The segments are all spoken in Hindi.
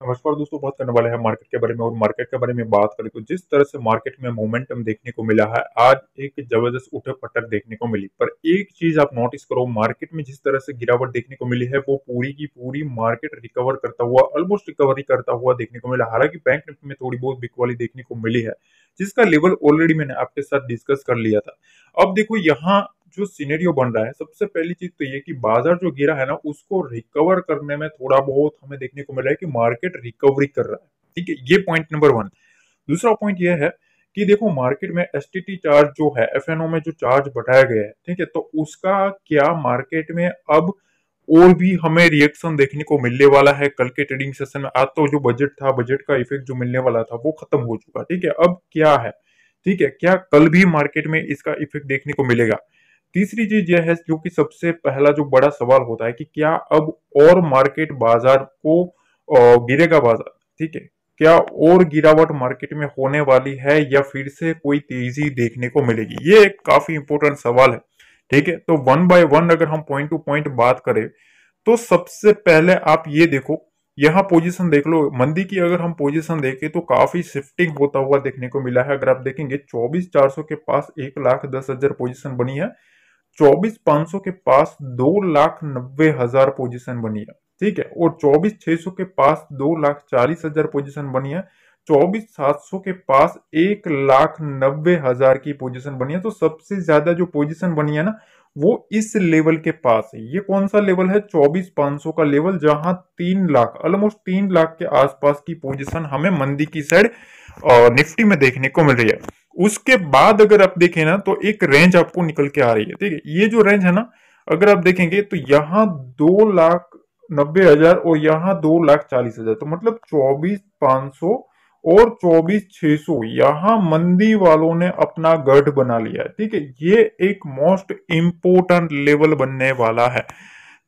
नमस्कार दोस्तों, बात करने वाले हैं मार्केट के बारे में। और मार्केट के बारे में बात करें तो जिस तरह से मार्केट में मोमेंटम देखने को मिला है, आज एक जबरदस्त उठक पटक देखने को मिली। पर एक चीज आप नोटिस करो, मार्केट में जिस तरह से गिरावट देखने को मिली है वो पूरी की पूरी मार्केट रिकवर करता हुआ, ऑलमोस्ट रिकवरी करता हुआ देखने को मिला। हालांकि बैंक निफ्टी में थोड़ी बहुत बिकवाली देखने को मिली है, जिसका लेवल ऑलरेडी मैंने आपके साथ डिस्कस कर लिया था। अब देखो यहाँ जो सिनेरियो बन रहा है, सबसे पहली चीज तो ये कि बाजार जो गिरा है ना, उसको रिकवर करने में थोड़ा बहुत हमें देखने को मिल रहा है कि मार्केट रिकवरी कर रहा है। ठीक है, ये पॉइंट नंबर वन। दूसरा पॉइंट ये है कि देखो मार्केट में एसटीटी चार्ज जो है, एफएनओ में जो चार्ज बढ़ाया गया है, ठीक है, तो उसका क्या मार्केट में अब और भी हमें रिएक्शन देखने को मिलने वाला है कल के ट्रेडिंग सेशन में। आज तो जो बजट था, बजट का इफेक्ट जो मिलने वाला था वो खत्म हो चुका। ठीक है, अब क्या है, ठीक है, क्या कल भी मार्केट में इसका इफेक्ट देखने को मिलेगा? तीसरी चीज यह है जो कि सबसे पहला जो बड़ा सवाल होता है कि क्या अब और मार्केट बाजार को गिरेगा बाजार, ठीक है, क्या और गिरावट मार्केट में होने वाली है या फिर से कोई तेजी देखने को मिलेगी? ये एक काफी इंपॉर्टेंट सवाल है। ठीक है, तो वन बाय वन अगर हम पॉइंट टू पॉइंट बात करें तो सबसे पहले आप ये देखो, यहाँ पोजीशन देख लो। मंदी की अगर हम पोजीशन देखें तो काफी शिफ्टिंग होता हुआ देखने को मिला है। अगर आप देखेंगे 24,400 के पास 1,10,000 पोजीशन बनी है, 24,500 के पास 2,90,000 पोजीशन बनी है, ठीक है, और 24,600 के पास 2,40,000 पोजीशन बनी है, 24,700 के पास 1,90,000 की पोजीशन बनी है। तो सबसे ज्यादा जो पोजीशन बनी है ना, वो इस लेवल के पास है। ये कौन सा लेवल है? 24,500 का लेवल, जहां 3 लाख, ऑलमोस्ट 3 लाख के आसपास की पोजीशन हमें मंदी की साइड निफ्टी में देखने को मिल रही है। उसके बाद अगर आप देखें ना तो एक रेंज आपको निकल के आ रही है। ठीक है, ये जो रेंज है ना, अगर आप देखेंगे तो यहाँ 2,90,000 और यहाँ 2,40,000, तो मतलब 24,500 और 24,600, यहाँ मंदी वालों ने अपना गढ़ बना लिया है। ठीक है, ये एक मोस्ट इंपोर्टेंट लेवल बनने वाला है।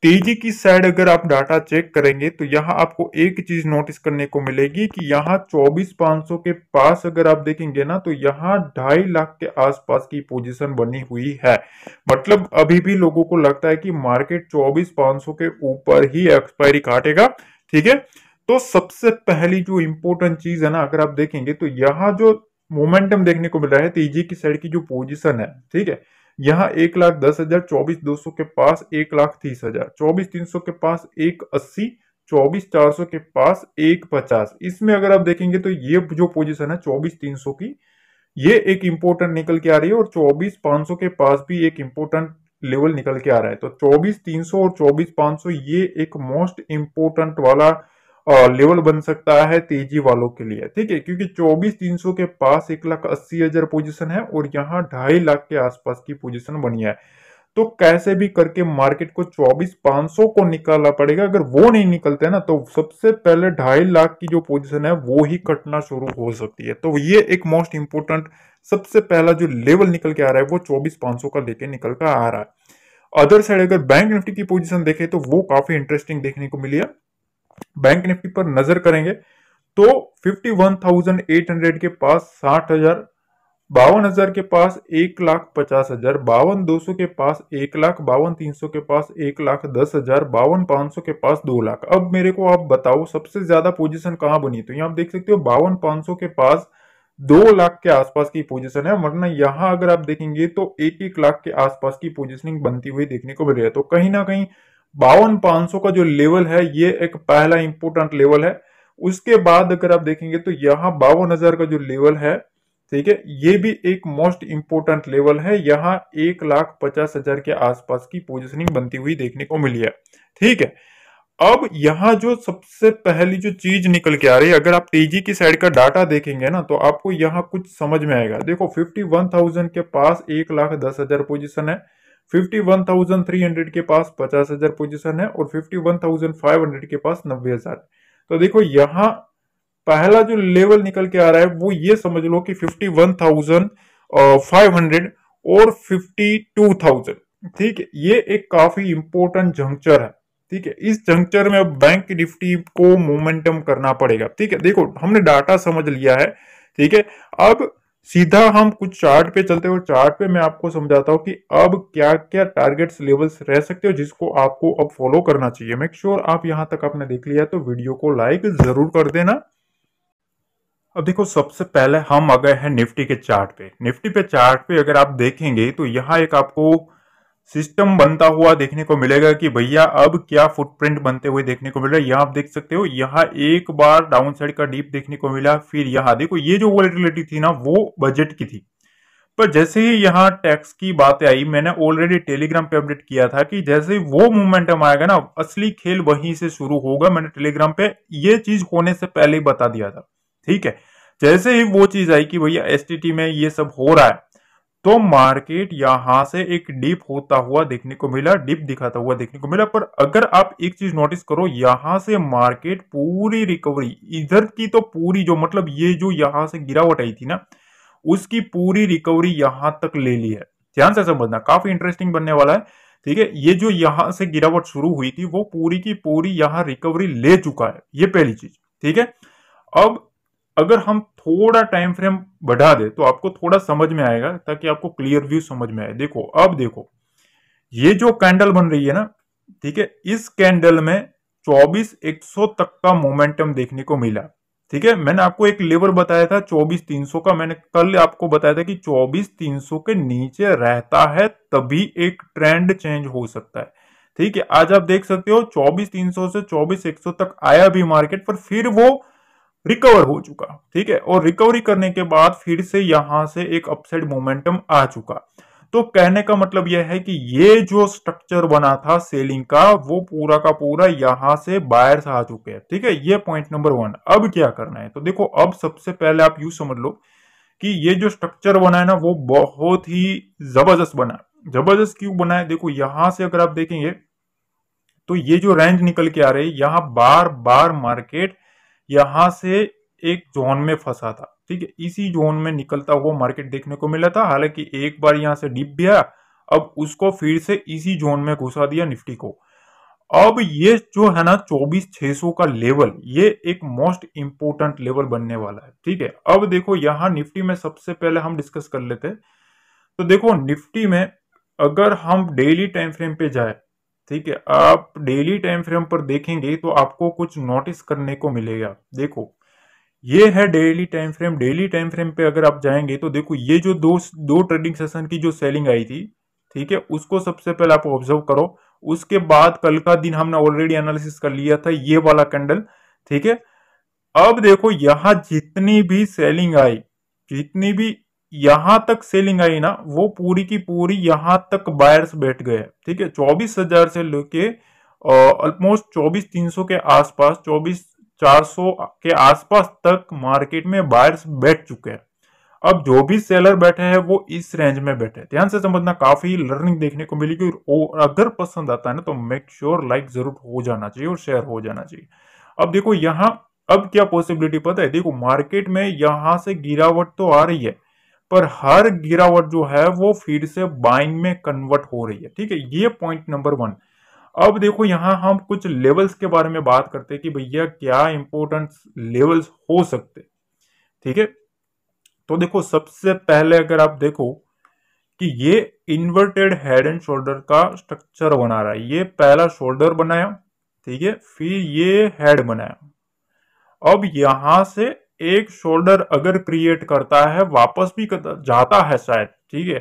तेजी की साइड अगर आप डाटा चेक करेंगे तो यहाँ आपको एक चीज नोटिस करने को मिलेगी कि यहाँ 24,500 के पास अगर आप देखेंगे ना तो यहाँ 2.5 लाख के आसपास की पोजीशन बनी हुई है। मतलब अभी भी लोगों को लगता है कि मार्केट 24,500 के ऊपर ही एक्सपायरी काटेगा। ठीक है, तो सबसे पहली जो इंपॉर्टेंट चीज है ना, अगर आप देखेंगे तो यहाँ जो मोमेंटम देखने को मिल रहा है, तेजी की साइड की जो पोजीशन है, ठीक है, यहाँ 1,10,000, 24,200 के पास 1,30,000, 24,300 के पास 1,80, 24,400 के पास 1,50। इसमें अगर आप देखेंगे तो ये जो पोजीशन है 24,300 की, ये एक इंपोर्टेंट निकल के आ रही है, और 24,500 के पास भी एक इंपोर्टेंट लेवल निकल के आ रहा है। तो 24,300 और 24,500 ये एक मोस्ट इंपोर्टेंट वाला लेवल बन सकता है तेजी वालों के लिए। ठीक है, क्योंकि 24,300 के पास 1,80,000 पोजीशन है और यहाँ 2.5 लाख के आसपास की पोजीशन बनी है। तो कैसे भी करके मार्केट को 24,500 को निकालना पड़ेगा। अगर वो नहीं निकलते ना तो सबसे पहले 2.5 लाख की जो पोजीशन है वो ही कटना शुरू हो सकती है। तो ये एक मोस्ट इंपोर्टेंट सबसे पहला जो लेवल निकल के आ रहा है वो 24,500 का लेके निकल कर आ रहा है। अदर साइड अगर बैंक निफ्टी की पोजीशन देखें तो वो काफी इंटरेस्टिंग देखने को मिली है। बैंक निफ्टी पर नजर करेंगे तो 51,800 के पास 60,000, 52,000 के पास 1,50,000, 52,200 के पास 1,00,000, 52,300 के पास 1,10,000, 52,500 के पास 2 लाख। अब मेरे को आप बताओ सबसे ज्यादा पोजीशन कहां बनी? तो यहाँ आप देख सकते हो 52,500 के पास 2 लाख के आसपास की पोजीशन है, वरना यहाँ अगर आप देखेंगे तो 1,00,000 के आसपास की पोजीशनिंग बनती हुई देखने को मिल रही है। तो कहीं ना कहीं 52,500 का जो लेवल है ये एक पहला इंपोर्टेंट लेवल है। उसके बाद अगर आप देखेंगे तो यहाँ 52,000 का जो लेवल है, ठीक है, ये भी एक मोस्ट इंपोर्टेंट लेवल है। यहाँ 1,50,000 के आसपास की पोजीशनिंग बनती हुई देखने को मिली है। ठीक है, अब यहाँ जो सबसे पहली जो चीज निकल के आ रही है, अगर आप तेजी की साइड का डाटा देखेंगे ना तो आपको यहाँ कुछ समझ में आएगा। देखो 51,000 के पास 1,10,000 पोजीशन है, 51,300 के पास 50,000 पोजीशन है, और 51,500 के पास 90,000। तो देखो यहाँ पहला जो लेवल निकल के आ रहा है वो ये समझ लो कि 51,500 और 52,000। ठीक है, ये एक काफी इंपॉर्टेंट जंक्चर है। ठीक है, इस जंक्चर में अब बैंक निफ्टी को मोमेंटम करना पड़ेगा। ठीक है, देखो हमने डाटा समझ लिया है। ठीक है, अब सीधा हम कुछ चार्ट पे चलते हैं और चार्ट पे मैं आपको समझाता हूँ कि अब क्या क्या टारगेट्स लेवल्स रह सकते हो जिसको आपको अब फॉलो करना चाहिए। मेक श्योर आप यहां तक आपने देख लिया तो वीडियो को लाइक जरूर कर देना। अब देखो सबसे पहले हम आ गए हैं निफ्टी के चार्ट पे। निफ्टी पे चार्ट पे अगर आप देखेंगे तो यहाँ एक आपको सिस्टम बनता हुआ देखने को मिलेगा कि भैया अब क्या फुटप्रिंट बनते हुए देखने को मिल रहा है। यहाँ आप देख सकते हो, यहाँ एक बार डाउन साइड का डीप देखने को मिला, फिर यहाँ देखो ये जो वॉलेटिलिटी थी ना वो बजट की थी। पर जैसे ही यहाँ टैक्स की बातें आई, मैंने ऑलरेडी टेलीग्राम पे अपडेट किया था कि जैसे ही वो मोमेंटम आएगा ना असली खेल वहीं से शुरू होगा। मैंने टेलीग्राम पे ये चीज होने से पहले ही बता दिया था, ठीक है। जैसे ही वो चीज आई कि भैया एसटीटी में ये सब हो रहा है, तो मार्केट यहां से एक डिप होता हुआ देखने को मिला, डिप दिखाता हुआ देखने को मिला। पर अगर आप एक चीज नोटिस करो, यहां से मार्केट पूरी रिकवरी इधर की तो पूरी जो मतलब ये जो यहां से गिरावट आई थी ना उसकी पूरी रिकवरी यहां तक ले ली है। ध्यान से समझना, काफी इंटरेस्टिंग बनने वाला है, ठीक है। ये जो यहां से गिरावट शुरू हुई थी वो पूरी की पूरी यहां रिकवरी ले चुका है, ये पहली चीज, ठीक है। अब अगर हम थोड़ा टाइम फ्रेम बढ़ा दे तो आपको थोड़ा समझ में आएगा, ताकि आपको क्लियर व्यू समझ में आए। देखो अब देखो ये जो कैंडल बन रही है ना, ठीक है, इस कैंडल में 24,100 तक का मोमेंटम देखने को मिला, ठीक है। मैंने आपको एक लेवल बताया था 24,300 का, मैंने कल आपको बताया था कि 24,300 के नीचे रहता है तभी एक ट्रेंड चेंज हो सकता है, ठीक है। आज आप देख सकते हो 24,300 से 24,100 तक आया भी मार्केट, पर फिर वो रिकवर हो चुका, ठीक है। और रिकवरी करने के बाद फिर से यहां से एक अपसाइड मोमेंटम आ चुका। तो कहने का मतलब यह है कि ये जो स्ट्रक्चर बना था सेलिंग का वो पूरा का पूरा यहां से बायर्स आ चुके हैं, ठीक है। ये पॉइंट नंबर 1। अब क्या करना है, तो देखो अब सबसे पहले आप यूं समझ लो कि ये जो स्ट्रक्चर बना है ना वो बहुत ही जबरदस्त बना है। जबरदस्त क्यों बना है, देखो यहां से अगर आप देखेंगे तो ये जो रेंज निकल के आ रही है, यहां बार बार मार्केट यहां से एक जोन में फंसा था, ठीक है। इसी जोन में निकलता हुआ मार्केट देखने को मिला था। हालांकि एक बार यहां से डिप भी आया, अब उसको फिर से इसी जोन में घुसा दिया निफ्टी को। अब ये जो है ना 24,600 का लेवल, ये एक मोस्ट इंपोर्टेंट लेवल बनने वाला है, ठीक है। अब देखो यहां निफ्टी में सबसे पहले हम डिस्कस कर लेते हैं। तो देखो निफ्टी में अगर हम डेली टाइम फ्रेम पे जाए, ठीक है, आप डेली टाइम फ्रेम पर देखेंगे तो आपको कुछ नोटिस करने को मिलेगा। देखो ये है daily time frame. Daily time frame पे अगर आप जाएंगे तो देखो ये जो दो दो ट्रेडिंग सेशन की जो सेलिंग आई थी, ठीक है, उसको सबसे पहले आप ऑब्जर्व करो। उसके बाद कल का दिन हमने ऑलरेडी एनालिसिस कर लिया था, ये वाला कैंडल, ठीक है। अब देखो यहां जितनी भी सेलिंग आई, जितनी भी यहां तक सेलिंग आई ना वो पूरी की पूरी यहां तक बायर्स बैठ गए, ठीक है। 24,000 से लेके ऑलमोस्ट 24,300 के आसपास, 24,400 के आसपास तक मार्केट में बायर्स बैठ चुके हैं। अब जो भी सेलर बैठे हैं वो इस रेंज में बैठे हैं। ध्यान से समझना, काफी लर्निंग देखने को मिलेगी। और अगर पसंद आता है ना तो मेक श्योर लाइक जरूर हो जाना चाहिए और शेयर हो जाना चाहिए। अब देखो यहां अब क्या पॉसिबिलिटी पता है, देखो मार्केट में यहां से गिरावट तो आ रही है, पर हर गिरावट जो है वो फिर से बाइंग में कन्वर्ट हो रही है, ठीक है। ये पॉइंट नंबर 1। अब देखो यहां हम कुछ लेवल्स के बारे में बात करते हैं कि भैया क्या इंपॉर्टेंट लेवल्स हो सकते, ठीक है। तो देखो सबसे पहले अगर आप देखो कि ये इन्वर्टेड हेड एंड शोल्डर का स्ट्रक्चर बना रहा है। ये पहला शोल्डर बनाया, ठीक है, फिर ये हेड बनाया। अब यहां से एक शोल्डर अगर क्रिएट करता है, वापस भी जाता है शायद, ठीक है,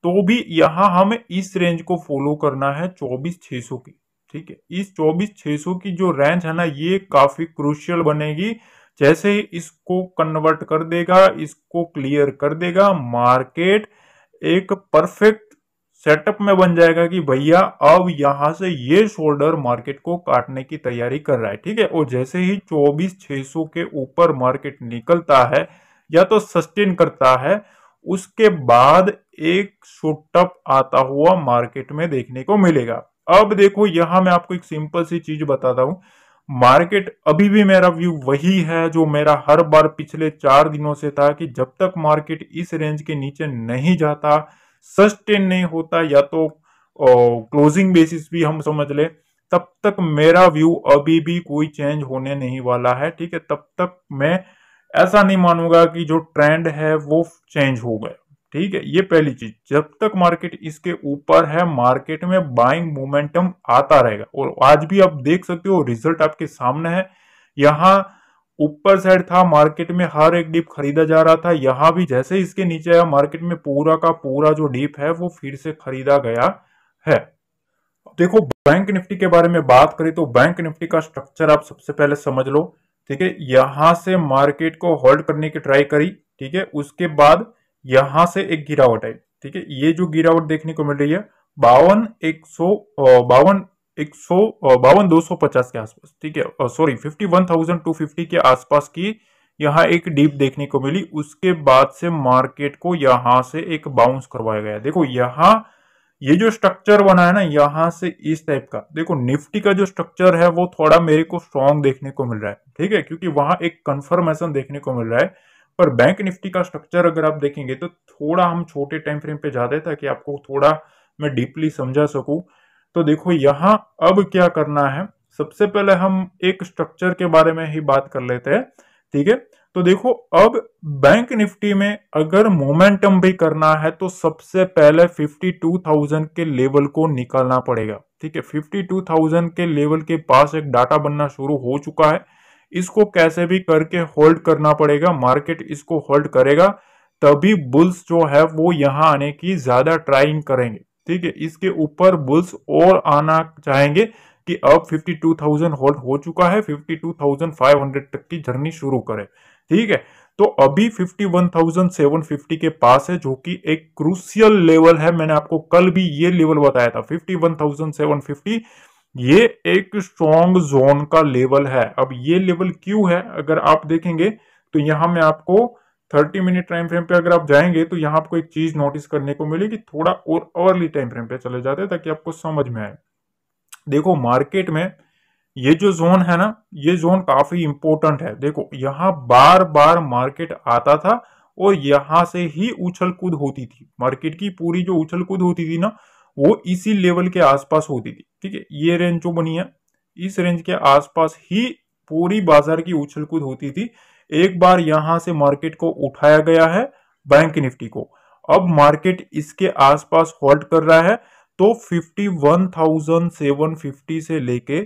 तो भी यहां हमें इस रेंज को फॉलो करना है 24,600 की, ठीक है। इस 24,600 की जो रेंज है ना ये काफी क्रूशियल बनेगी। जैसे ही इसको कन्वर्ट कर देगा, इसको क्लियर कर देगा, मार्केट एक परफेक्ट सेटअप में बन जाएगा कि भैया अब यहां से ये शोल्डर मार्केट को काटने की तैयारी कर रहा है, ठीक है। और जैसे ही 24,600 के ऊपर मार्केट निकलता है या तो सस्टेन करता है, उसके बाद एक शूटअप आता हुआ मार्केट में देखने को मिलेगा। अब देखो यहां मैं आपको एक सिंपल सी चीज बताता हूं। मार्केट अभी भी मेरा व्यू वही है जो मेरा हर बार पिछले 4 दिनों से था कि जब तक मार्केट इस रेंज के नीचे नहीं जाता, सस्टेन नहीं होता, या तो क्लोजिंग बेसिस भी हम समझ ले, तब तक मेरा व्यू अभी भी कोई चेंज होने नहीं वाला है, ठीक है। तब तक मैं ऐसा नहीं मानूंगा कि जो ट्रेंड है वो चेंज हो गया। ठीक है, ये पहली चीज। जब तक मार्केट इसके ऊपर है, मार्केट में बाइंग मोमेंटम आता रहेगा। और आज भी आप देख सकते हो, रिजल्ट आपके सामने है। यहाँ ऊपर साइड था, मार्केट में हर एक डिप खरीदा जा रहा था। यहां भी जैसे इसके नीचे आया, मार्केट में पूरा का पूरा जो डिप है वो फिर से खरीदा गया है। देखो, बैंक निफ्टी के बारे में बात करें तो बैंक निफ्टी का स्ट्रक्चर आप सबसे पहले समझ लो। ठीक है, यहां से मार्केट को होल्ड करने की ट्राई करी। ठीक है, उसके बाद यहां से एक गिरावट आई। ठीक है, ये जो गिरावट देखने को मिल रही है 52,250 के आसपास। ठीक है, सॉरी 51,250 के आसपास की यहाँ एक डीप देखने को मिली। उसके बाद से मार्केट को यहां से एक बाउंस करवाया गया। देखो यहाँ ये जो स्ट्रक्चर बना है ना, यहां से इस टाइप का, देखो निफ्टी का जो स्ट्रक्चर है वो थोड़ा मेरे को स्ट्रॉन्ग देखने को मिल रहा है। ठीक है, क्योंकि वहां एक कंफर्मेशन देखने को मिल रहा है। पर बैंक निफ्टी का स्ट्रक्चर अगर आप देखेंगे तो थोड़ा हम छोटे टाइम फ्रेम पे जाते हैं, ताकि आपको थोड़ा मैं डीपली समझा सकूं। तो देखो यहाँ अब क्या करना है, सबसे पहले हम एक स्ट्रक्चर के बारे में ही बात कर लेते हैं। ठीक है, तो देखो अब बैंक निफ्टी में अगर मोमेंटम भी करना है तो सबसे पहले 52,000 के लेवल को निकालना पड़ेगा। ठीक है, 52,000 के लेवल के पास एक डाटा बनना शुरू हो चुका है। इसको कैसे भी करके होल्ड करना पड़ेगा। मार्केट इसको होल्ड करेगा तभी बुल्स जो है वो यहां आने की ज्यादा ट्राइंग करेंगे। ठीक है, इसके ऊपर बुल्स और आना चाहेंगे कि अब 52,000 होल्ड हो चुका है, 52,500 तक की जर्नी शुरू करें। ठीक है, तो अभी 51,750 के पास है, जो कि एक क्रूशियल लेवल है। मैंने आपको कल भी ये लेवल बताया था 51,750। ये एक स्ट्रॉन्ग जोन का लेवल है। अब ये लेवल क्यों है, अगर आप देखेंगे तो यहां मैं आपको 30 मिनट टाइम फ्रेम पे अगर आप जाएंगे तो यहां आपको एक चीज नोटिस करने को मिलेगी। थोड़ा और अर्ली टाइम फ्रेम पे चले जाते हैं ताकि आपको समझ में आए। देखो मार्केट में ये जो जोन है ना, ये जोन काफी इंपॉर्टेंट है। देखो यहाँ बार बार मार्केट आता था और यहां से ही उछल कूद होती थी। मार्केट की पूरी जो उछल कूद होती थी ना, वो इसी लेवल के आसपास होती थी। ठीक है, ये रेंज जो बनी है, इस रेंज के आसपास ही पूरी बाजार की उछल कूद होती थी। एक बार यहां से मार्केट को उठाया गया है बैंक निफ्टी को, अब मार्केट इसके आसपास होल्ड कर रहा है। तो 51,750 से लेके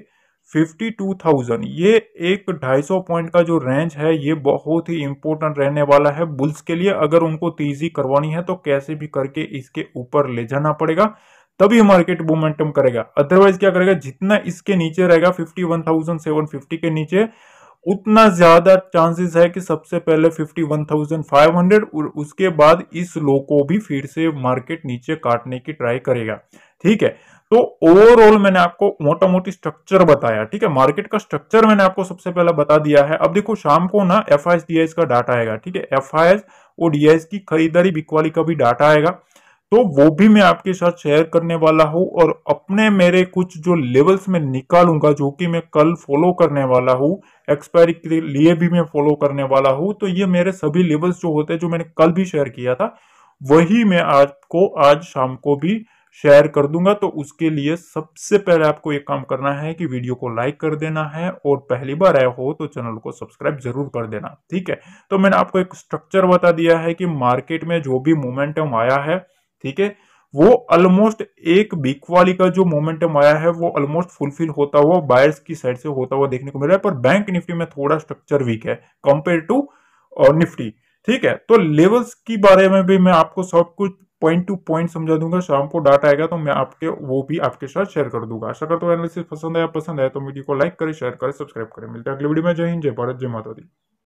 52,000, ये एक 250 पॉइंट का जो रेंज है ये बहुत ही इंपॉर्टेंट रहने वाला है बुल्स के लिए। अगर उनको तेजी करवानी है तो कैसे भी करके इसके ऊपर ले जाना पड़ेगा, तभी मार्केट मोमेंटम करेगा। अदरवाइज क्या करेगा, जितना इसके नीचे रहेगा 51,750 के नीचे, उतना ज्यादा चांसेस है कि सबसे पहले 51,500 और उसके बाद इस लो को भी फिर से मार्केट नीचे काटने की ट्राई करेगा। ठीक है, तो ओवरऑल मैंने आपको मोटा मोटी स्ट्रक्चर बताया। ठीक है, मार्केट का स्ट्रक्चर मैंने आपको सबसे पहले बता दिया है। अब देखो शाम को ना एफआईएस डीआईएस का डाटा आएगा। ठीक है, एफआईएस और डीआईएस की खरीदारी बिकवाली का भी डाटा आएगा, तो वो भी मैं आपके साथ शेयर करने वाला हूं। और अपने मेरे कुछ जो लेवल्स में निकालूंगा, जो कि मैं कल फॉलो करने वाला हूं, एक्सपायरी के लिए भी मैं फॉलो करने वाला हूं। तो ये मेरे सभी लेवल्स जो होते हैं, जो मैंने कल भी शेयर किया था, वही मैं आपको आज शाम को भी शेयर कर दूंगा। तो उसके लिए सबसे पहले आपको एक काम करना है कि वीडियो को लाइक कर देना है, और पहली बार आया हो तो चैनल को सब्सक्राइब जरूर कर देना। ठीक है, तो मैंने आपको एक स्ट्रक्चर बता दिया है कि मार्केट में जो भी मोमेंटम आया है, ठीक है, वो ऑलमोस्ट एक वीक वाली का जो मोमेंटम आया है वो ऑलमोस्ट फुलफिल होता हुआ बायर्स की साइड से होता हुआ देखने को मिल रहा है। पर बैंक निफ्टी में थोड़ा स्ट्रक्चर वीक है कंपेयर टू निफ्टी। ठीक है, तो लेवल्स की बारे में भी मैं आपको सब कुछ पॉइंट टू पॉइंट समझा दूंगा। शाम को डाटा आएगा तो मैं आपके वो भी आपके साथ शेयर कर दूंगा। आशा करता हूं एनालिसिस पसंद आया तो वीडियो को लाइक करें, शेयर करें, सब्सक्राइब करें। मिलते हैं अगले वीडियो में। जय हिंद, जय भारत, जय माता दी।